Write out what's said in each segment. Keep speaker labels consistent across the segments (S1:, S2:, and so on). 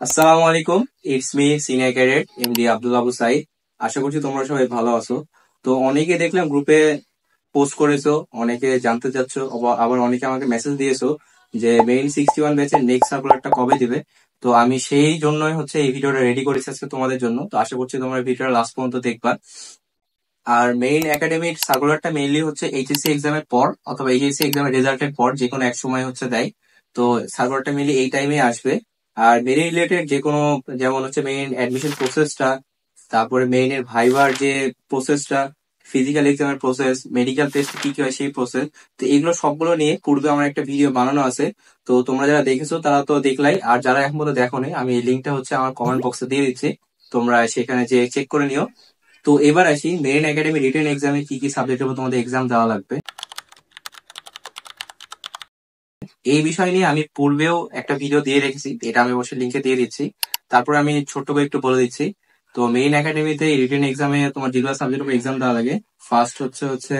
S1: আসসালামু আলাইকুম। It's me senior cadet MD Abdul Abu Saeed. আশা করছি তোমরা সবাই ভালো আছো। তো অনেকে দেখলাম গ্রুপে পোস্ট করেছো, অনেকে জানতে চাচ্ছো, আবার অনেকে আমাকে মেসেজ দিয়েছো যে মেইন 61 ব্যাচের নেক্সট সার্কুলারটা কবে দিবে। তো আমি সেই জন্যই এই ভিডিওটা রেডি করেছি আজকে তোমাদের জন্য। তো আশা করছি তোমরা ভিডিওটা লাস্ট পর্যন্ত দেখবা। আর মেইন একাডেমির সার্কুলারটা মেইনলি এইচএসসি এক্সামের পর অথবা এইচএসসি এক্সামের রেজাল্টের পর যে কোনো এক সময় দেয়। তো সার্কুলারটা মেইনলি এই টাইমে আসবে। আর মেইন রিলেটেড যে কোনো, যেমন মেইন অ্যাডমিশন প্রসেসটা, তারপরে মেইনের ভাইবার যে প্রসেসটা, ফিজিক্যাল এক্সামের প্রসেস, মেডিকেল টেস্ট কি কি হয় সেই প্রসেস। তো এগুলো সবগুলো নিয়ে পূর্বে আমার একটা ভিডিও বানানো আছে। তো তোমরা যারা দেখেছো তারা তো দেখলাই, আর যারা এখন পর্যন্ত দেখোনি আমি এই লিঙ্কটা আমার কমেন্ট বক্সে দিয়ে দিচ্ছি, তোমরা সেখানে যে চেক করে নিও। তো এবার আসি মেরিন একাডেমি রিটেন এক্সামে কি কি সাবজেক্টের উপর তোমাদের এক্সাম দেওয়া লাগবে। এই বিষয় নিয়ে আমি পূর্বেও একটা ভিডিও দিয়ে রেখেছি, এটা আমি অবশ্যই লিঙ্কে দিয়ে দিচ্ছি। তারপর আমি ছোট্ট করে একটু বলে দিচ্ছি। তো মেইন একাডেমিতে রিটেন এক্সামে তোমার যেগুলো সাবজেক্টের উপর এক্সাম দেওয়া লাগে, ফার্স্ট হচ্ছে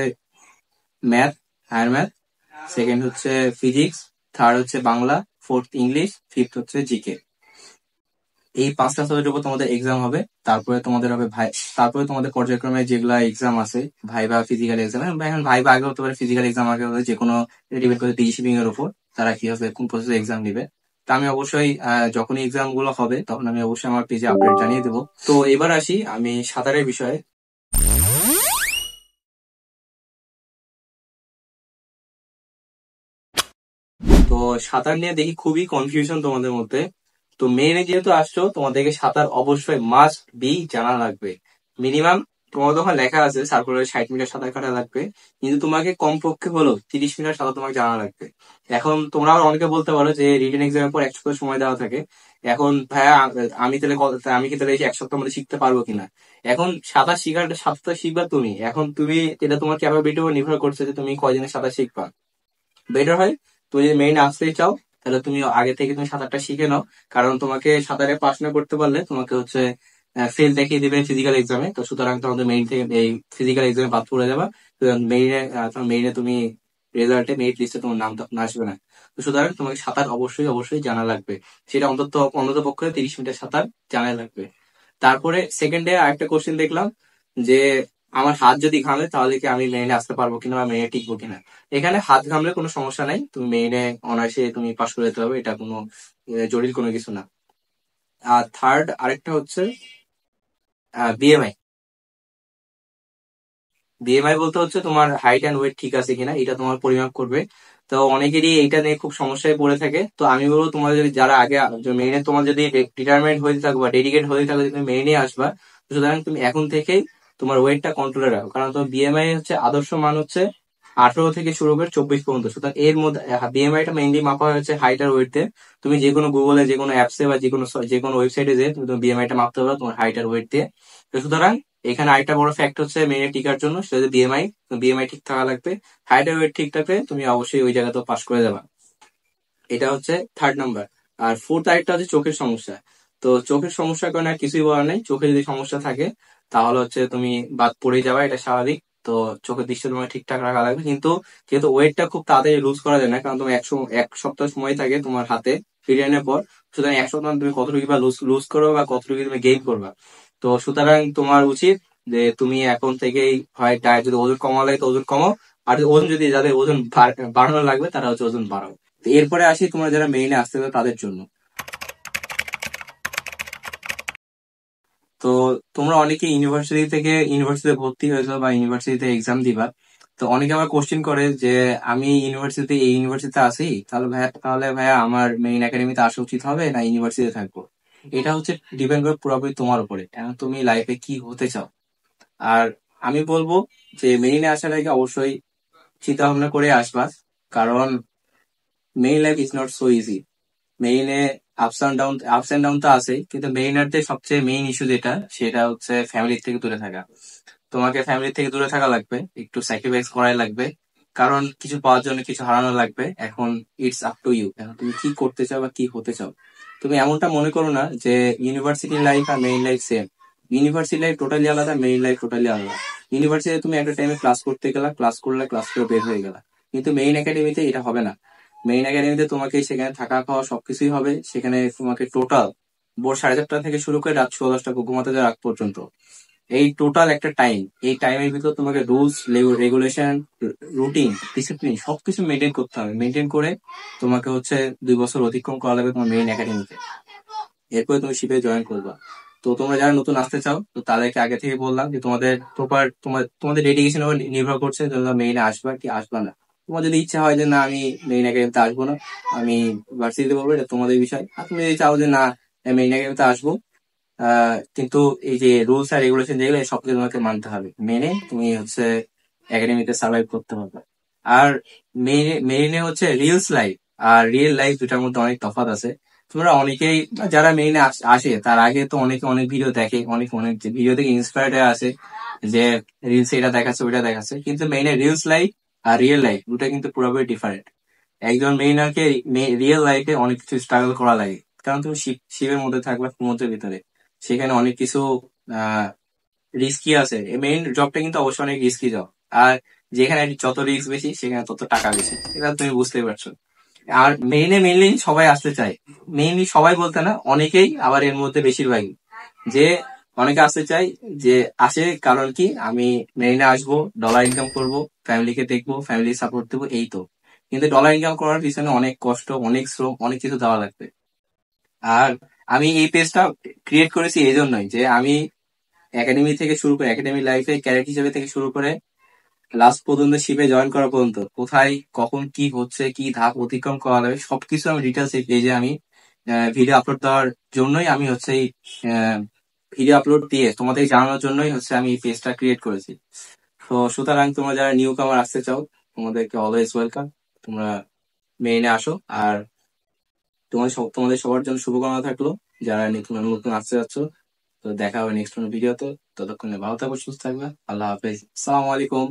S1: math, higher math, second physics, third Bangla, fourth English, fifth GK. এই 5টা সাবজেক্টের উপর তোমাদের এক্সাম হবে। তারপরে তোমাদের হবে তারপরে তোমাদের পর্যায়ক্রমে যেগুলা এক্সাম আছে, ভাইবা, ফিজিক্যাল এক্সাম। এখন ভাইবা আগে হতে পারে, ফিজিক্যাল এক্সাম আগে হতে, যে কোনো ডিপেন্ড করে ডিসি শিপিং এর উপর তারা কি হবে, কোন প্রসেসে এক্সাম নিবে। তা আমি অবশ্যই যখনই এক্সাম গুলো হবে তখন আমি অবশ্যই আমার পেজে আপডেট জানিয়ে দেবো। তো এবার আসি আমি সাঁতারের বিষয়ে। তো সাঁতার নিয়ে দেখি খুবই কনফিউশন তোমাদের মধ্যে। তো মেইনে যেহেতু আসছো, তোমাদেরকে সাঁতার অবশ্যই মাস্ট বি জানা লাগবে। মিনিমাম তোমার ওখানে লেখা আছে সার্কুলারে 60 মিটার সাঁতার কাটা লাগবে, কিন্তু তোমাকে কমপক্ষে হলো 30 মিটার সাঁতার তোমাকে জানা লাগবে। এখন তোমরা আবার অনেকে বলতে পারো যে রিটেন এক্সামের পর 1 সপ্তাহ সময় দেওয়া থাকে। এখন ভাইয়া, আমি তাহলে আমি কি তাহলে এই 1 সপ্তাহের মধ্যে শিখতে পারবো কিনা? এখন সাঁতার শিখবা তুমি, এখন তুমি এটা তোমার ক্যাপাবিলিটির উপর নির্ভর করছে যে তুমি কয়দিনে সাঁতার শিখবা। বেটার হয় তুমি যদি মেইন আসতেই চাও, তাহলে তুমি আগে থেকে তুমি সাঁতারটা শিখে নাও। কারণ তোমাকে সাঁতারে পাস না করতে পারলে তোমাকে ফেল দেখিয়ে দিবে ফিজিক্যাল এক্সামে। তো সুতরাং তোমাদের মেইন থেকে এই ফিজিক্যাল এক্সামে বাদ পড়ে যাবা। মেইনে তুমি রেজাল্টে, মেরিট লিস্টে তোমার নাম তখন আসবে না। তো সুতরাং তোমাকে সাঁতার অবশ্যই অবশ্যই জানা লাগবে। সেটা অন্তত অন্তত পক্ষে 30 মিটার সাঁতার জানা লাগবে। তারপরে সেকেন্ডে আরেকটা কোশ্চেন দেখলাম যে আমার হাত যদি ঘামে তাহলে কি আমি মেইনে আসতে পারবো কিনা বা মেইনে টিকবো কিনা। এখানে হাত ঘামলে কোনো সমস্যা নাই, তুমি মেইনে অনায়াসে তুমি পাশ করে যেতে হবে, এটা কোনো জটিল কোনো কিছু না। আর থার্ড আরেকটা বিএমআই। বিএমআই বলতে তোমার হাইট অ্যান্ড ওয়েট ঠিক আছে কিনা, এটা তোমার পরিমাপ করবে। তো অনেকেরই এইটা নিয়ে খুব সমস্যায় পড়ে থাকে। তো আমি বলবো তোমার যদি যারা আগে মেইনে তোমার যদি ডিটারমেন্ট হয়ে থাকো বা ডেডিকেট হয়ে থাকো যে তুমি মেইনে আসবা, তো সুতরাং তুমি এখন থেকেই তোমার ওয়েটটা কন্ট্রোলে রাখো। কারণ তোমার বিএমআই আদর্শ মান 18 থেকে শুরু করে 24 পর্যন্ত। সুতরাং এর মধ্যে বিএমআইটা মেইনলি মাপা হয়েছে হাইট আর ওয়েট দিয়ে। তুমি যে কোনো গুগলে, যে কোনো অ্যাপসে বা যে কোনো ওয়েবসাইটে যে তুমি বিএমআইটা মাপতে পারো তোমার হাইট আর ওয়েট দিয়ে। তো সুতরাং এখানে আরেকটা বড় ফ্যাক্ট মেইনে টিকার জন্য, সেটা হচ্ছে বিএমআই। বিএমআই ঠিক থাকা লাগবে। হাইট আর ওয়েট ঠিক থাকলে তুমি অবশ্যই ওই জায়গাতেও পাস করে যাবা। এটা থার্ড নাম্বার। আর ফোর্থ আরেকটা চোখের সমস্যা। তো চোখের সমস্যার কারণে আর কিছুই বলার নেই, চোখে যদি সমস্যা থাকে তাহলে তুমি বাদ পড়ে যাবা, এটা স্বাভাবিক। তো চোখের দৃষ্টি তোমাকে ঠিকঠাক রাখা লাগবে, কিন্তু যেহেতু ওয়েটটা খুব তাড়াতাড়ি লুজ করা যায় না, কারণ তোমার 1 সপ্তাহ সময় থাকে তোমার হাতে রিটার্নের পর। সুতরাং 1 সপ্তাহ তুমি কতটুকু বা লুজ করবে বা কতটুকু তুমি গেইন করবা। তো সুতরাং তোমার উচিত যে তুমি এখন থেকেই হয় ডায়েট, যদি ওজন কমানো লাগে তো ওজন কমাও, আর ওজন যদি যাদের ওজন বাড়ানো লাগবে তারা ওজন বাড়াও। তো এরপরে আসি তোমরা যারা মেইনে আসতে হবে তাদের জন্য। তো তোমরা অনেকে ইউনিভার্সিটিতে ভর্তি হয়েছো বা ইউনিভার্সিটিতে এক্সাম দিবা। তো অনেকে আবার কোশ্চেন করে যে আমি এই ইউনিভার্সিটিতে আসি, তাহলে ভাইয়া আমার মেইন একাডেমিতে আসা উচিত হবে না ইউনিভার্সিটিতে থাকবো? এটা ডিপেন্ড করে পুরোপুরি তোমার উপরে, এখন তুমি লাইফে কি হতে চাও। আর আমি বলবো যে মেইনে আসার আগে অবশ্যই চিন্তা ভাবনা করে আসবা। কারণ main life is not so easy. মেইনে আপস এন্ড ডাউন তো আছে, কিন্তু মেইনারদের সবচেয়ে মেইন ইস্যু যেটা, সেটা ফ্যামিলির থেকে দূরে থাকা। তোমাকে ফ্যামিলি থেকে দূরে থাকা লাগবে, একটু স্যাক্রিফাইস করাই লাগবে। কারণ কিছু পাওয়ার জন্য কিছু হারানো লাগবে। এখন ইটস আপ টু ইউ, এখন তুমি কি করতে চাও বা কি হতে চাও। তুমি এমনটা মনে করো না যে ইউনিভার্সিটি লাইফ আর main life same. University life totally আলাদা, মেইন লাইফ টোটালি আলাদা। ইউনিভার্সিটিতে তুমি একটা টাইমে ক্লাস করতে গেলা, ক্লাস করলে, ক্লাস করে বের হয়ে গেলা। কিন্তু মেইন একাডেমিতে এটা হবে না। মেইন একাডেমিতে তোমাকে সেখানে থাকা খাওয়া সবকিছুই হবে, সেখানে তোমাকে টোটাল ভোর 4:30 থেকে শুরু করে রাত 10:30 ঘুমাতে যাওয়ার আগ পর্যন্ত, এই টোটাল একটা টাইম, এই টাইমের ভিতর তোমাকে রুলস রেগুলেশন, রুটিন, ডিসিপ্লিন সবকিছু মেনটেন করতে হবে। মেনটেন করে তোমাকে হচ্ছে 2 বছর অতিক্রম করা লাগবে তোমার মেইন একাডেমিতে। এরপরে তুমি শিপে জয়েন করবা। তো তোমরা যারা নতুন আসতে চাও, তো তাদেরকে আগে থেকে বললাম যে তোমাদের প্রপার তোমাদের ডেডিকেশন উপর নির্ভর করছে যে তোমরা মেইনে আসবা কি আসবা না। তোমার যদি ইচ্ছা হয় যে না আমি মেইন একাডেমিতে আসবো না, আমি ভার্সিটিতে বলবো, এটা তোমাদের বিষয়। আর তুমি যদি চাও যে না মেইন একাডেমিতে আসবো, কিন্তু এই যে রুলস আর রেগুলেশন যেগুলো এই সবকিছু তোমাকে মানতে হবে, মেনে তুমি হচ্ছে একাডেমিতে সার্ভাইভ করতে হবে। আর মেইনে হচ্ছে রিলস লাইফ আর রিয়েল লাইফ দুটার মধ্যে অনেক তফাৎ আছে। তোমরা অনেকেই যারা মেইনে আসে তার আগে তো অনেকে অনেক ভিডিও দেখে, অনেক অনেক ভিডিও থেকে ইন্সপায়ার্ড হয়ে আসে যে রিলস এটা দেখাচ্ছে ওইটা দেখাচ্ছে, কিন্তু মেইনে রিলস লাইফ আর রিয়েল লাইফ দুটা কিন্তু পুরোপুরি ডিফারেন্ট। একজন মেইনারকে রিয়েল লাইফে অনেক কিছু স্ট্রাগল করা লাগে, কারণ তুমি শিপের মধ্যে থাকবে, সমুদ্রের ভিতরে, সেখানে অনেক কিছু আহ রিস্কি আছে। মেইন জবটা কিন্তু অবশ্যই অনেক রিস্কি জব। আর যেখানে যত রিস্ক বেশি সেখানে তত টাকা বেশি, এটা তুমি বুঝতেই পারছো। আর মেইনলি সবাই আসতে চায়, মেইনলি সবাই বলতে না, অনেকেই, আবার এর মধ্যে বেশিরভাগই যে অনেকে আসতে চায়, যে আসে কারণ কি আমি মেইনে আসবো, ডলার ইনকাম করব, ফ্যামিলিকে দেখবো, ফ্যামিলি সাপোর্ট দেবো, এই তো। কিন্তু ডলার ইনকাম করার পিছনে অনেক কষ্ট, অনেক শ্রম, অনেক কিছু দেওয়া লাগবে। আর আমি এই পেজটা ক্রিয়েট করেছি এই জন্যই যে আমি একাডেমি থেকে শুরু করে, একাডেমি লাইফে ক্যাডেট হিসেবে থেকে শুরু করে লাস্ট পর্যন্ত শিপে জয়েন করা পর্যন্ত, কোথায় কখন কি হচ্ছে, কি ধাপ অতিক্রম করা লাগবে, সবকিছু আমি ডিটেলস এই পেজে আমি ভিডিও আপলোড দেওয়ার জন্যই আমি হচ্ছে এই ভিডিও আপলোড দিয়ে তোমাদের জানানোর জন্যই হচ্ছে আমি এই পেজটা ক্রিয়েট করেছি। তো সুতরাং তোমরা যারা নিউ কামার আসতে চাও, তোমাদেরকে অলওয়েজ ওয়েলকাম। তোমরা মেইনে আসো। আর তোমাদের সবার জন্য শুভকামনা থাকলো, যারা নতুন নতুন আসতে যাচ্ছ। তো দেখা হবে নেক্সট কোনো ভিডিওতে। ততক্ষণে ভালো থাকো, সুস্থ থাকবে। আল্লাহ হাফেজ, আসসালামু আলাইকুম।